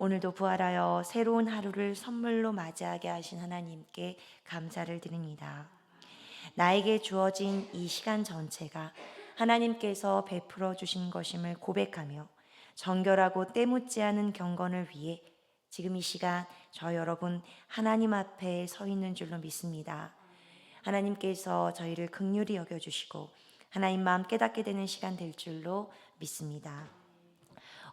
오늘도 부활하여 새로운 하루를 선물로 맞이하게 하신 하나님께 감사를 드립니다. 나에게 주어진 이 시간 전체가 하나님께서 베풀어 주신 것임을 고백하며 정결하고 때묻지 않은 경건을 위해 지금 이 시간 저 여러분 하나님 앞에 서 있는 줄로 믿습니다. 하나님께서 저희를 긍휼히 여겨주시고 하나님 마음 깨닫게 되는 시간 될 줄로 믿습니다.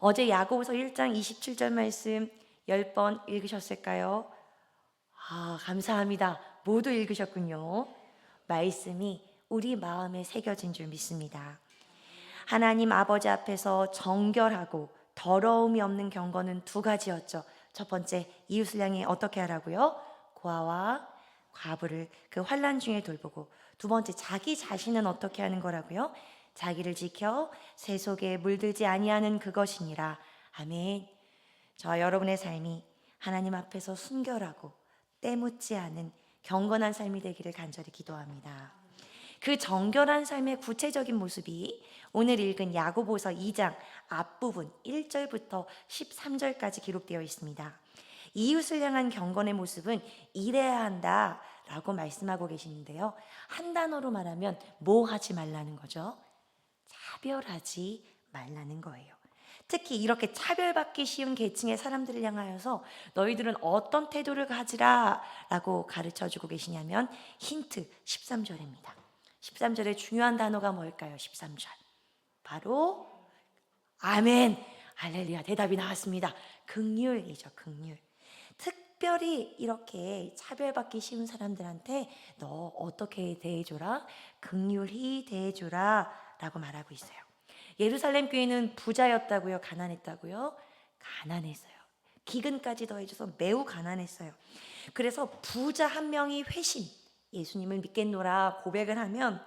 어제 야고보서 1장 27절 말씀 10번 읽으셨을까요? 감사합니다. 모두 읽으셨군요. 말씀이 우리 마음에 새겨진 줄 믿습니다. 하나님 아버지 앞에서 정결하고 더러움이 없는 경건은 두 가지였죠. 첫 번째, 이웃을 향해 어떻게 하라고요? 고아와 과부를 그 환난 중에 돌보고, 두 번째, 자기 자신은 어떻게 하는 거라고요? 자기를 지켜 새 속에 물들지 아니하는 그것이니라. 아멘. 저와 여러분의 삶이 하나님 앞에서 순결하고 때묻지 않은 경건한 삶이 되기를 간절히 기도합니다. 그 정결한 삶의 구체적인 모습이 오늘 읽은 야고보서 2장 앞부분 1절부터 13절까지 기록되어 있습니다. 이웃을 향한 경건의 모습은 이래야 한다 라고 말씀하고 계시는데요. 한 단어로 말하면 뭐 하지 말라는 거죠? 차별하지 말라는 거예요. 특히 이렇게 차별받기 쉬운 계층의 사람들을 향하여서 너희들은 어떤 태도를 가지라 라고 가르쳐주고 계시냐면 힌트 13절입니다. 13절의 중요한 단어가 뭘까요? 13절. 바로 아멘, 할렐루야, 대답이 나왔습니다. 긍휼이죠, 긍휼. 특별히 이렇게 차별받기 쉬운 사람들한테 너 어떻게 대해줘라? 긍휼히 대해줘라 라고 말하고 있어요. 예루살렘 교회는 부자였다고요? 가난했다고요? 가난했어요. 기근까지 더해져서 매우 가난했어요. 그래서 부자 한 명이 회심, 예수님을 믿겠노라 고백을 하면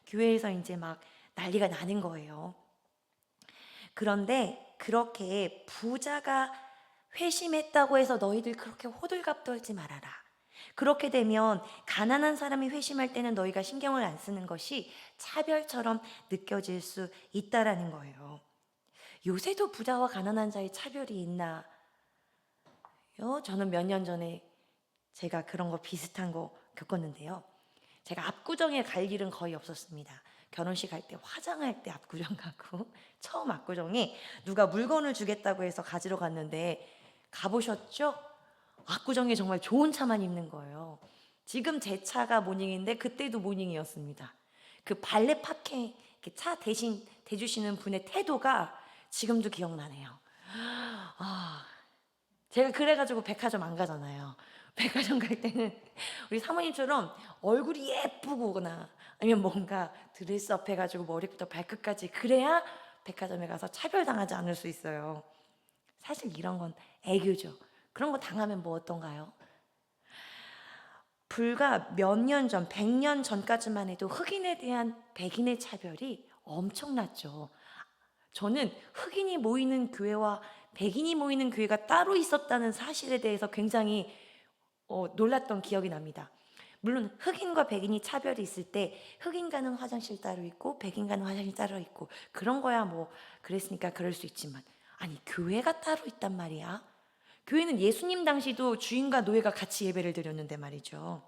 교회에서 이제 막 난리가 나는 거예요. 그런데 그렇게 부자가 회심했다고 해서 너희들 그렇게 호들갑 떨지 말아라. 그렇게 되면 가난한 사람이 회심할 때는 너희가 신경을 안 쓰는 것이 차별처럼 느껴질 수 있다라는 거예요. 요새도 부자와 가난한 자의 차별이 있나요? 저는 몇 년 전에 제가 그런 거 비슷한 거 겪었는데요. 제가 압구정에 갈 일은 거의 없었습니다. 결혼식 할 때 화장할 때 압구정 가고 처음 압구정에 누가 물건을 주겠다고 해서 가지러 갔는데 가보셨죠? 압구정에 정말 좋은 차만 있는 거예요. 지금 제 차가 모닝인데 그때도 모닝이었습니다. 그 발레 파케 차 대신 대주시는 분의 태도가 지금도 기억나네요. 제가 그래가지고 백화점 안 가잖아요. 백화점 갈 때는 우리 사모님처럼 얼굴이 예쁘거나 아니면 뭔가 드레스업 해가지고 머리부터 발끝까지 그래야 백화점에 가서 차별당하지 않을 수 있어요. 사실 이런 건 애교죠. 그런 거 당하면 뭐 어떤가요? 불과 몇 년 전, 100년 전까지만 해도 흑인에 대한 백인의 차별이 엄청났죠. 저는 흑인이 모이는 교회와 백인이 모이는 교회가 따로 있었다는 사실에 대해서 굉장히 놀랐던 기억이 납니다. 물론 흑인과 백인이 차별이 있을 때 흑인 가는 화장실 따로 있고 백인 가는 화장실 따로 있고 그런 거야 뭐 그랬으니까 그럴 수 있지만 아니 교회가 따로 있단 말이야. 교회는 예수님 당시도 주인과 노예가 같이 예배를 드렸는데 말이죠.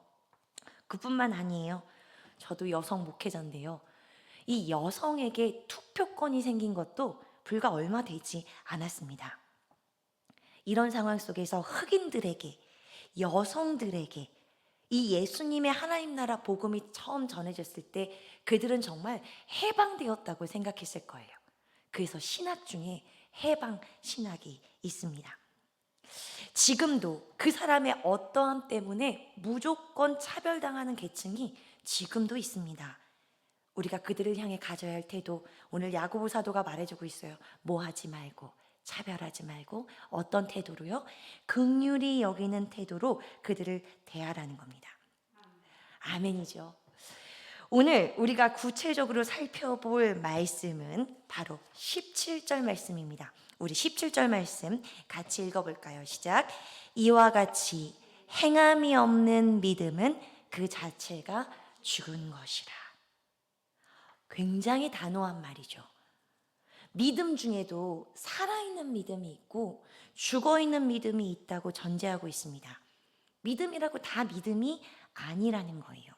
그뿐만 아니에요. 저도 여성 목회자인데요. 이 여성에게 투표권이 생긴 것도 불과 얼마 되지 않았습니다. 이런 상황 속에서 흑인들에게, 여성들에게 이 예수님의 하나님 나라 복음이 처음 전해졌을 때 그들은 정말 해방되었다고 생각했을 거예요. 그래서 신학 중에 해방 신학이 있습니다. 지금도 그 사람의 어떠함 때문에 무조건 차별당하는 계층이 지금도 있습니다. 우리가 그들을 향해 가져야 할 태도, 오늘 야고보 사도가 말해주고 있어요. 뭐 하지 말고, 차별하지 말고, 어떤 태도로요? 긍휼히 여기는 태도로 그들을 대하라는 겁니다. 아멘이죠. 오늘 우리가 구체적으로 살펴볼 말씀은 바로 17절 말씀입니다. 우리 17절 말씀 같이 읽어볼까요? 시작. 이와 같이 행함이 없는 믿음은 그 자체가 죽은 것이라. 굉장히 단호한 말이죠. 믿음 중에도 살아있는 믿음이 있고 죽어있는 믿음이 있다고 전제하고 있습니다. 믿음이라고 다 믿음이 아니라는 거예요.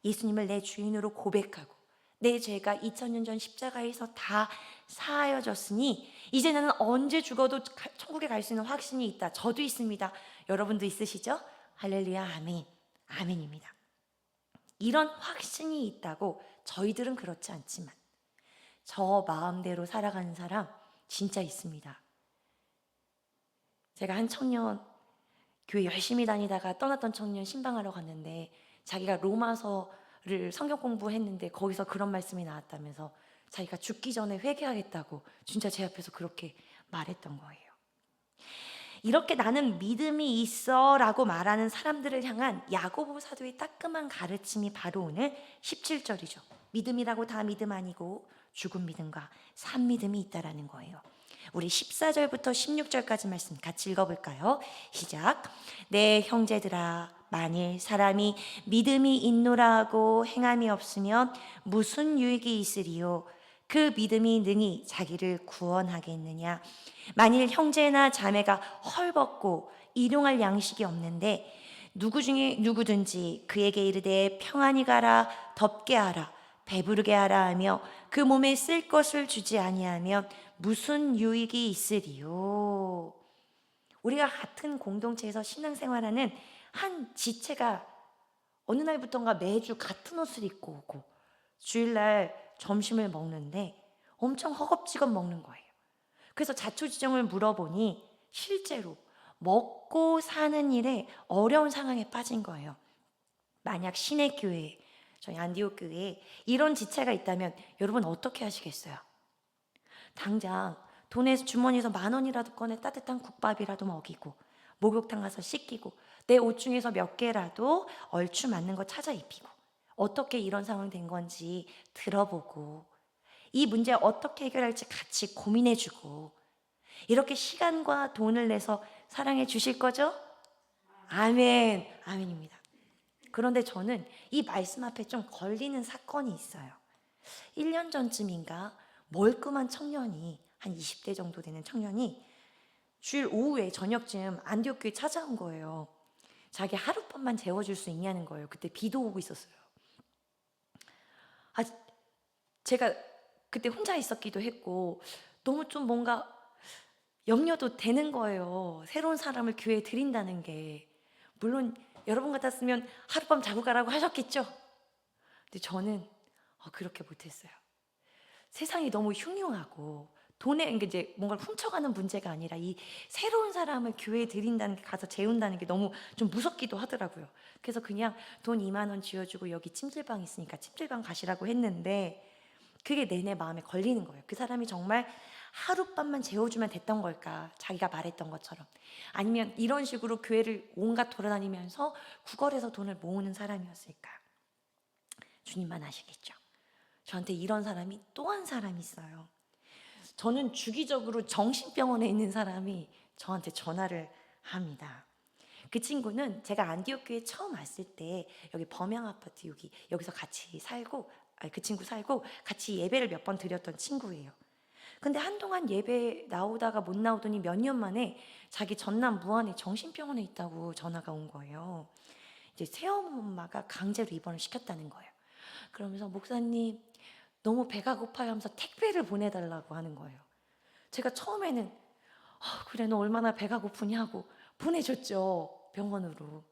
예수님을 내 주인으로 고백하고 내 죄가 2000년 전 십자가에서 다 사하여졌으니 이제 나는 언제 죽어도 천국에 갈 수 있는 확신이 있다. 저도 있습니다. 여러분도 있으시죠? 할렐루야, 아멘. 아멘입니다. 이런 확신이 있다고 저희들은 그렇지 않지만 저 마음대로 살아가는 사람 진짜 있습니다. 제가 한 청년, 교회 열심히 다니다가 떠났던 청년 신방하러 갔는데 자기가 로마서를 성경 공부했는데 거기서 그런 말씀이 나왔다면서 자기가 죽기 전에 회개하겠다고 진짜 제 앞에서 그렇게 말했던 거예요. 이렇게 나는 믿음이 있어 라고 말하는 사람들을 향한 야고보 사도의 따끔한 가르침이 바로 오늘 17절이죠. 믿음이라고 다 믿음 아니고 죽은 믿음과 산 믿음이 있다라는 거예요. 우리 14절부터 16절까지 말씀 같이 읽어볼까요? 시작. 내 형제들아, 만일 사람이 믿음이 있노라 하고 행함이 없으면 무슨 유익이 있으리요? 그 믿음이 능히 자기를 구원하겠느냐? 만일 형제나 자매가 헐벗고 일용할 양식이 없는데 누구 중에 누구든지 그에게 이르되 평안히 가라, 덥게 하라, 배부르게 하라 하며 그 몸에 쓸 것을 주지 아니하면 무슨 유익이 있으리요? 우리가 같은 공동체에서 신앙생활하는 한 지체가 어느 날부터인가 매주 같은 옷을 입고 오고 주일날 점심을 먹는데 엄청 허겁지겁 먹는 거예요. 그래서 자초지종을 물어보니 실제로 먹고 사는 일에 어려운 상황에 빠진 거예요. 만약 신의 교회, 저희 안디옥 교회에 이런 지체가 있다면 여러분 어떻게 하시겠어요? 당장 돈에서 주머니에서 10,000원이라도 꺼내 따뜻한 국밥이라도 먹이고 목욕탕 가서 씻기고 내 옷 중에서 몇 개라도 얼추 맞는 거 찾아 입히고 어떻게 이런 상황 된 건지 들어보고 이 문제 어떻게 해결할지 같이 고민해주고 이렇게 시간과 돈을 내서 사랑해 주실 거죠? 아멘, 아멘입니다. 그런데 저는 이 말씀 앞에 좀 걸리는 사건이 있어요. 1년 전쯤인가 멀끔한 청년이 한 20대 정도 되는 청년이 주일 오후에 저녁쯤 안디옥 교회 찾아온 거예요. 자기 하룻밤만 재워줄 수 있냐는 거예요. 그때 비도 오고 있었어요. 제가 그때 혼자 있었기도 했고 너무 좀 뭔가 염려도 되는 거예요. 새로운 사람을 교회에 들인다는 게. 물론 여러분 같았으면 하룻밤 자고 가라고 하셨겠죠? 근데 저는 그렇게 못했어요. 세상이 너무 흉흉하고 돈에 이제 뭔가를 훔쳐가는 문제가 아니라 이 새로운 사람을 교회에 들인다는 게 가서 재운다는 게 너무 좀 무섭기도 하더라고요. 그래서 그냥 돈 2만 원 쥐어주고 여기 찜질방 있으니까 찜질방 가시라고 했는데 그게 내내 마음에 걸리는 거예요. 그 사람이 정말 하룻밤만 재워주면 됐던 걸까? 자기가 말했던 것처럼. 아니면 이런 식으로 교회를 온갖 돌아다니면서 구걸해서 돈을 모으는 사람이었을까? 주님만 아시겠죠. 저한테 이런 사람이 또 한 사람이 있어요. 저는 주기적으로 정신병원에 있는 사람이 저한테 전화를 합니다. 그 친구는 제가 안디옥 교회 처음 왔을 때 여기 범양 아파트 여기서 같이 살고 그 친구 살고 같이 예배를 몇 번 드렸던 친구예요. 근데 한동안 예배 나오다가 못 나오더니 몇 년 만에 자기 전남 무안에 정신병원에 있다고 전화가 온 거예요. 이제 새엄마가 강제로 입원을 시켰다는 거예요. 그러면서 목사님 너무 배가 고파요 하면서 택배를 보내달라고 하는 거예요. 제가 처음에는 그래 너 얼마나 배가 고프냐고 보내줬죠, 병원으로.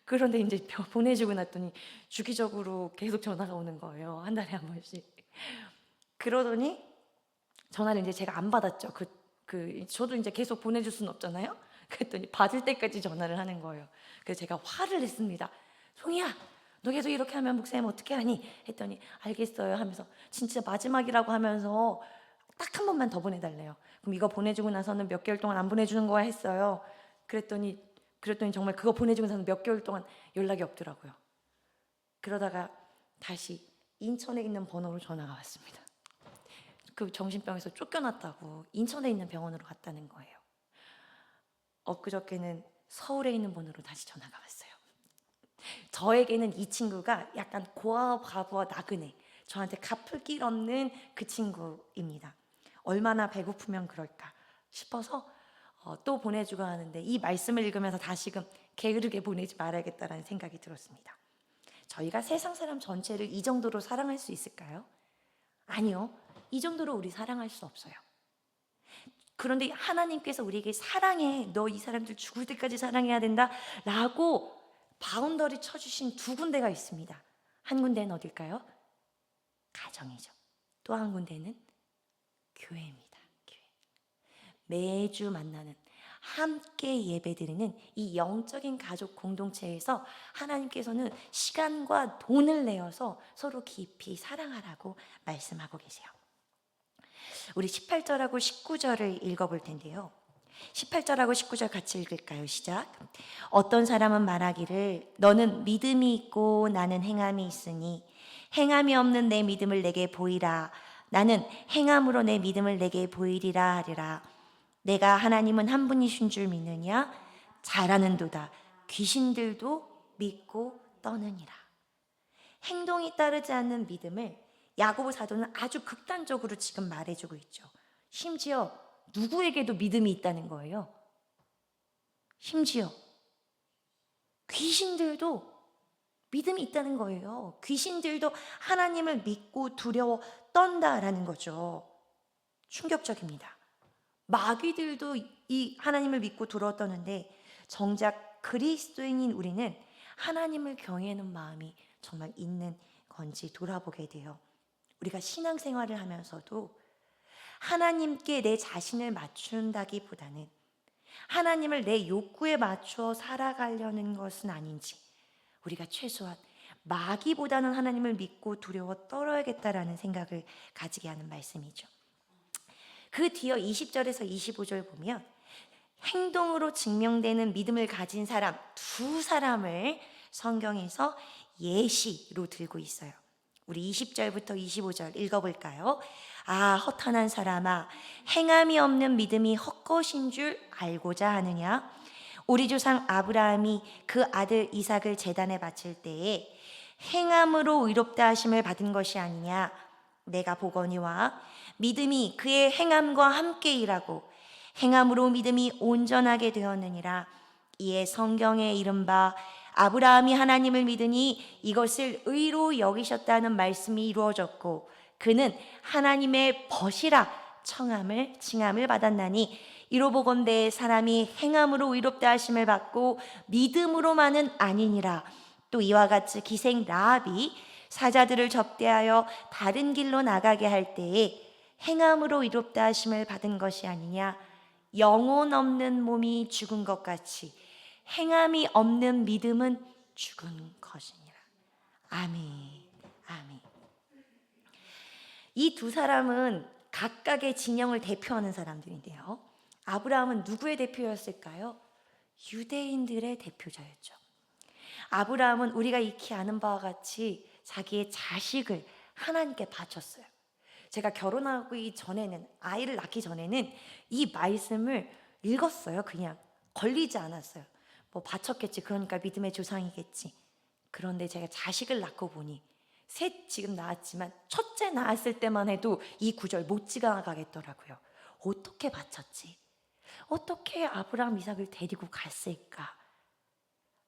그런데 이제 보내주고 났더니 주기적으로 계속 전화가 오는 거예요. 한 달에 한 번씩. 그러더니 전화를 이제 제가 안 받았죠. 저도 이제 계속 보내줄 수는 없잖아요. 그랬더니 받을 때까지 전화를 하는 거예요. 그래서 제가 화를 냈습니다. 송이야, 너 계속 이렇게 하면 목사님 어떻게 하니? 했더니 알겠어요 하면서 진짜 마지막이라고 하면서 딱 한 번만 더 보내달래요. 그럼 이거 보내주고 나서는 몇 개월 동안 안 보내주는 거야 했어요. 그랬더니 정말 그거 보내주고 나서는 몇 개월 동안 연락이 없더라고요. 그러다가 다시 인천에 있는 번호로 전화가 왔습니다. 그 정신병에서 쫓겨났다고 인천에 있는 병원으로 갔다는 거예요. 엊그저께는 서울에 있는 번호로 다시 전화가 왔어요. 저에게는 이 친구가 약간 고아와 바보와 나그네, 저한테 갚을 길 없는 그 친구입니다. 얼마나 배고프면 그럴까 싶어서 또 보내주고 하는데, 이 말씀을 읽으면서 다시금 게으르게 보내지 말아야겠다라는 생각이 들었습니다. 저희가 세상 사람 전체를 이 정도로 사랑할 수 있을까요? 아니요. 이 정도로 우리 사랑할 수 없어요. 그런데 하나님께서 우리에게 사랑해, 너 이 사람들 죽을 때까지 사랑해야 된다 라고 바운더리 쳐주신 두 군데가 있습니다. 한 군데는 어딜까요? 가정이죠. 또 한 군데는 교회입니다. 교회. 매주 만나는, 함께 예배드리는 이 영적인 가족 공동체에서 하나님께서는 시간과 돈을 내어서 서로 깊이 사랑하라고 말씀하고 계세요. 우리 18절하고 19절을 읽어볼 텐데요. 18절하고 19절 같이 읽을까요? 시작. 어떤 사람은 말하기를 너는 믿음이 있고 나는 행함이 있으니 행함이 없는 내 믿음을 내게 보이라. 나는 행함으로 내 믿음을 내게 보이리라 하리라. 내가 하나님은 한 분이신 줄 믿느냐? 잘하는도다. 귀신들도 믿고 떠느니라. 행동이 따르지 않는 믿음을 야고보 사도는 아주 극단적으로 지금 말해주고 있죠. 심지어 누구에게도 믿음이 있다는 거예요. 심지어 귀신들도 믿음이 있다는 거예요. 귀신들도 하나님을 믿고 두려워 떤다라는 거죠. 충격적입니다. 마귀들도 이 하나님을 믿고 두려워 떠는데, 정작 그리스도인인 우리는 하나님을 경외하는 마음이 정말 있는 건지 돌아보게 돼요. 우리가 신앙생활을 하면서도 하나님께 내 자신을 맞춘다기보다는 하나님을 내 욕구에 맞추어 살아가려는 것은 아닌지, 우리가 최소한 마귀보다는 하나님을 믿고 두려워 떨어야겠다라는 생각을 가지게 하는 말씀이죠. 그 뒤어 20절에서 25절 보면 행동으로 증명되는 믿음을 가진 사람 두 사람을 성경에서 예시로 들고 있어요. 우리 20절부터 25절 읽어볼까요? 아, 허탄한 사람아, 행함이 없는 믿음이 헛것인 줄 알고자 하느냐? 우리 조상 아브라함이 그 아들 이삭을 제단에 바칠 때에 행함으로 의롭다 하심을 받은 것이 아니냐? 내가 보거니와 믿음이 그의 행함과 함께 일하고 행함으로 믿음이 온전하게 되었느니라. 이에 성경에 이른바 아브라함이 하나님을 믿으니 이것을 의로 여기셨다는 말씀이 이루어졌고 그는 하나님의 벗이라 칭함을 받았나니, 이로 보건대 사람이 행함으로 의롭다 하심을 받고 믿음으로만은 아니니라. 또 이와 같이 기생 라합이 사자들을 접대하여 다른 길로 나가게 할 때에 행함으로 의롭다 하심을 받은 것이 아니냐? 영혼 없는 몸이 죽은 것 같이 행함이 없는 믿음은 죽은 것이니라. 아멘. 아멘. 이 두 사람은 각각의 진영을 대표하는 사람들인데요. 아브라함은 누구의 대표였을까요? 유대인들의 대표자였죠. 아브라함은 우리가 익히 아는 바와 같이 자기의 자식을 하나님께 바쳤어요. 제가 결혼하기 전에는, 아이를 낳기 전에는 이 말씀을 읽었어요. 그냥 걸리지 않았어요. 뭐 바쳤겠지, 그러니까 믿음의 조상이겠지. 그런데 제가 자식을 낳고 보니, 셋 지금 낳았지만 첫째 낳았을 때만 해도 이 구절 못 지나가겠더라고요. 어떻게 바쳤지? 어떻게 아브라함 이삭을 데리고 갔을까?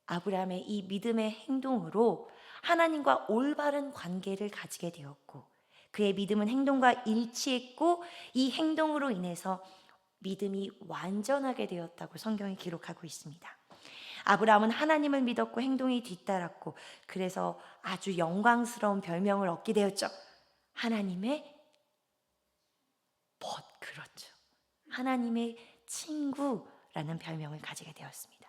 아브라함의 이 믿음의 행동으로 하나님과 올바른 관계를 가지게 되었고, 그의 믿음은 행동과 일치했고, 이 행동으로 인해서 믿음이 완전하게 되었다고 성경이 기록하고 있습니다. 아브라함은 하나님을 믿었고 행동이 뒤따랐고, 그래서 아주 영광스러운 별명을 얻게 되었죠. 하나님의 벗, 그렇죠. 하나님의 친구라는 별명을 가지게 되었습니다.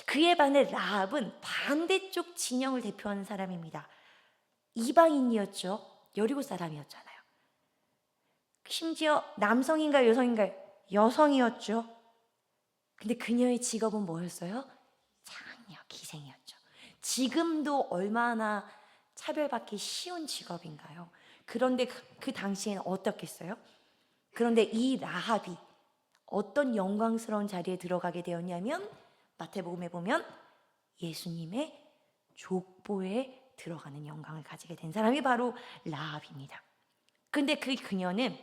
그에 반해 라합은 반대쪽 진영을 대표하는 사람입니다. 이방인이었죠. 여리고 사람이었잖아요. 심지어 남성인가요, 여성인가요? 여성이었죠. 근데 그녀의 직업은 뭐였어요? 장녀, 기생이었죠. 지금도 얼마나 차별받기 쉬운 직업인가요? 그런데 그 당시에는 어떻겠어요? 그런데 이 라합이 어떤 영광스러운 자리에 들어가게 되었냐면, 마태복음에 보면 예수님의 족보에 들어가는 영광을 가지게 된 사람이 바로 라합입니다. 근데 그 그녀는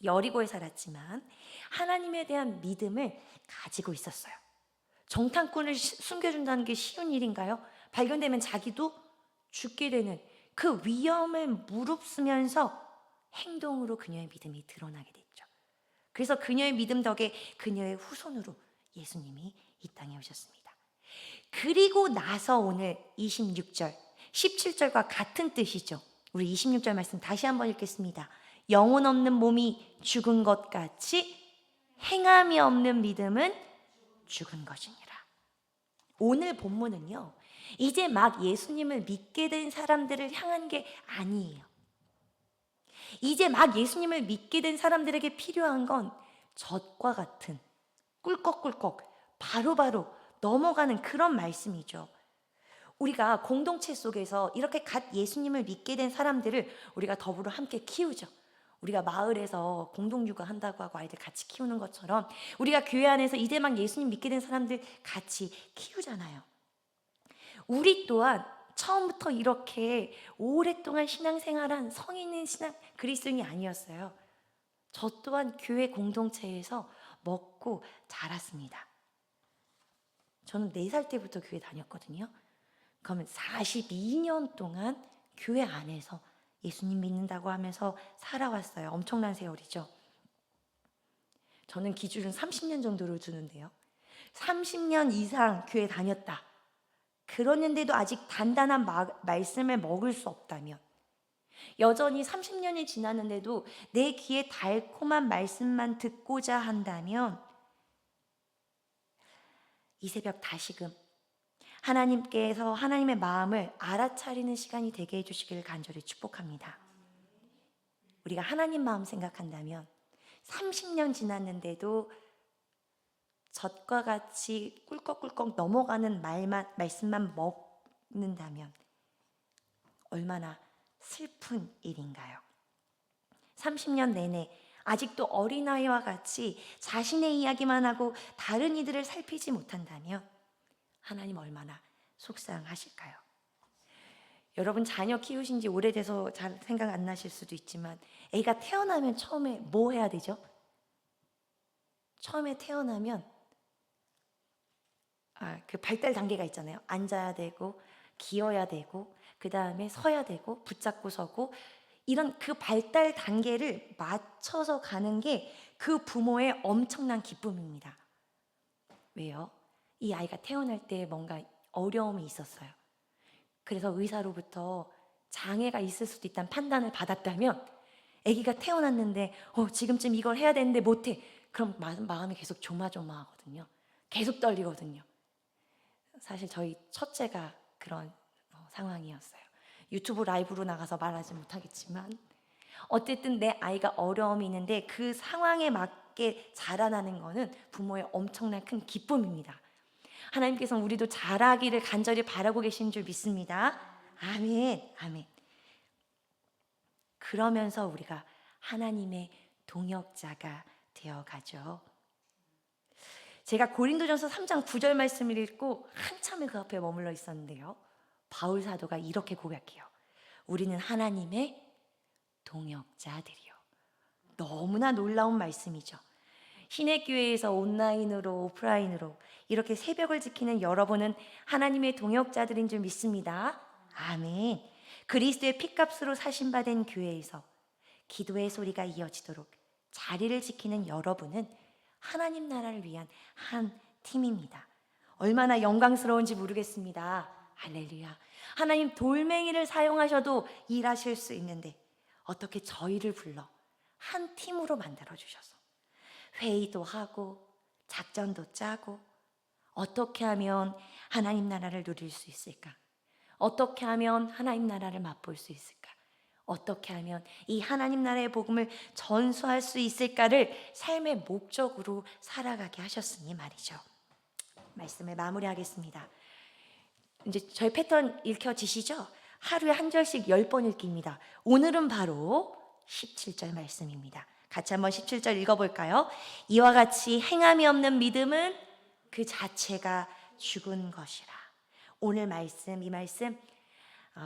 여리고에 살았지만 하나님에 대한 믿음을 가지고 있었어요. 정탐꾼을 숨겨준다는 게 쉬운 일인가요? 발견되면 자기도 죽게 되는 그 위험을 무릅쓰면서 행동으로 그녀의 믿음이 드러나게 됐죠. 그래서 그녀의 믿음 덕에 그녀의 후손으로 예수님이 이 땅에 오셨습니다. 그리고 나서 오늘 26절, 17절과 같은 뜻이죠. 우리 26절 말씀 다시 한번 읽겠습니다. 영혼 없는 몸이 죽은 것 같이 행함이 없는 믿음은 죽은 것이니라. 오늘 본문은요, 이제 막 예수님을 믿게 된 사람들을 향한 게 아니에요. 이제 막 예수님을 믿게 된 사람들에게 필요한 건 젖과 같은 꿀꺽꿀꺽 바로바로 넘어가는 그런 말씀이죠. 우리가 공동체 속에서 이렇게 갓 예수님을 믿게 된 사람들을 우리가 더불어 함께 키우죠. 우리가 마을에서 공동육아 한다고 하고 아이들 같이 키우는 것처럼 우리가 교회 안에서 이제 막 예수님 믿게 된 사람들 같이 키우잖아요. 우리 또한 처음부터 이렇게 오랫동안 신앙생활한 성인인 그리스도인이 아니었어요. 저 또한 교회 공동체에서 먹고 자랐습니다. 저는 4살 때부터 교회 다녔거든요. 그러면 42년 동안 교회 안에서 예수님 믿는다고 하면서 살아왔어요. 엄청난 세월이죠. 저는 기준은 30년 정도를 두는데요. 30년 이상 교회 다녔다. 그러는데도 아직 단단한 말씀을 먹을 수 없다면, 여전히 30년이 지났는데도 내 귀에 달콤한 말씀만 듣고자 한다면, 이 새벽 다시금 하나님께서 하나님의 마음을 알아차리는 시간이 되게 해주시기를 간절히 축복합니다. 우리가 하나님 마음 생각한다면 30년 지났는데도 젖과 같이 꿀꺽꿀꺽 넘어가는 말씀만 먹는다면 얼마나 슬픈 일인가요? 30년 내내 아직도 어린아이와 같이 자신의 이야기만 하고 다른 이들을 살피지 못한다면 하나님 얼마나 속상하실까요? 여러분 자녀 키우신 지 오래돼서 잘 생각 안 나실 수도 있지만 애가 태어나면 처음에 뭐 해야 되죠? 처음에 태어나면 그 발달 단계가 있잖아요. 앉아야 되고 기어야 되고 그 다음에 서야 되고 붙잡고 서고 이런 그 발달 단계를 맞춰서 가는 게 그 부모의 엄청난 기쁨입니다. 왜요? 이 아이가 태어날 때 뭔가 어려움이 있었어요. 그래서 의사로부터 장애가 있을 수도 있다는 판단을 받았다면 아기가 태어났는데 지금쯤 이걸 해야 되는데 못해. 그럼 마음이 계속 조마조마하거든요. 계속 떨리거든요. 사실 저희 첫째가 그런 상황이었어요. 유튜브 라이브로 나가서 말하지 못하겠지만 어쨌든 내 아이가 어려움이 있는데 그 상황에 맞게 자라나는 것은 부모의 엄청난 큰 기쁨입니다. 하나님께서는 우리도 자라기를 간절히 바라고 계신 줄 믿습니다. 아멘, 아멘. 그러면서 우리가 하나님의 동역자가 되어가죠. 제가 고린도전서 3장 9절 말씀을 읽고 한참을 그 앞에 머물러 있었는데요. 바울 사도가 이렇게 고백해요. 우리는 하나님의 동역자들이요. 너무나 놀라운 말씀이죠. 신약교회에서 온라인으로 오프라인으로 이렇게 새벽을 지키는 여러분은 하나님의 동역자들인 줄 믿습니다. 아멘. 그리스도의 피값으로 사신받은 교회에서 기도의 소리가 이어지도록 자리를 지키는 여러분은 하나님 나라를 위한 한 팀입니다. 얼마나 영광스러운지 모르겠습니다. 할렐루야. 하나님 돌멩이를 사용하셔도 일하실 수 있는데 어떻게 저희를 불러 한 팀으로 만들어주셔서 회의도 하고 작전도 짜고 어떻게 하면 하나님 나라를 누릴 수 있을까? 어떻게 하면 하나님 나라를 맛볼 수 있을까? 어떻게 하면 이 하나님 나라의 복음을 전수할 수 있을까를 삶의 목적으로 살아가게 하셨으니 말이죠. 말씀을 마무리하겠습니다. 이제 저희 패턴 읽혀지시죠? 하루에 한 절씩 10번 읽기입니다. 오늘은 바로 17절 말씀입니다. 같이 한번 17절 읽어볼까요? 이와 같이 행함이 없는 믿음은 그 자체가 죽은 것이라. 오늘 말씀, 이 말씀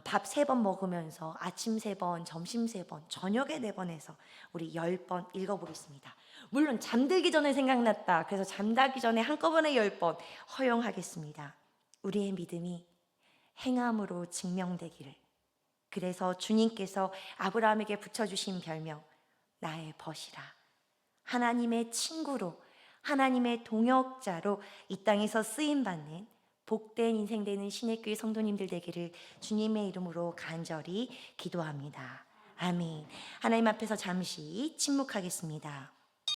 밥 3번 먹으면서 아침 3번, 점심 3번, 저녁에 4번 해서 우리 10번 읽어보겠습니다. 물론 잠들기 전에 생각났다. 그래서 잠자기 전에 한꺼번에 10번 허용하겠습니다. 우리의 믿음이 행함으로 증명되기를. 그래서 주님께서 아브라함에게 붙여주신 별명 나의 벗이라, 하나님의 친구로, 하나님의 동역자로 이 땅에서 쓰임받는 복된 인생 되는 신의 교회 성도님들 되기를 주님의 이름으로 간절히 기도합니다. 아멘. 하나님 앞에서 잠시 침묵하겠습니다.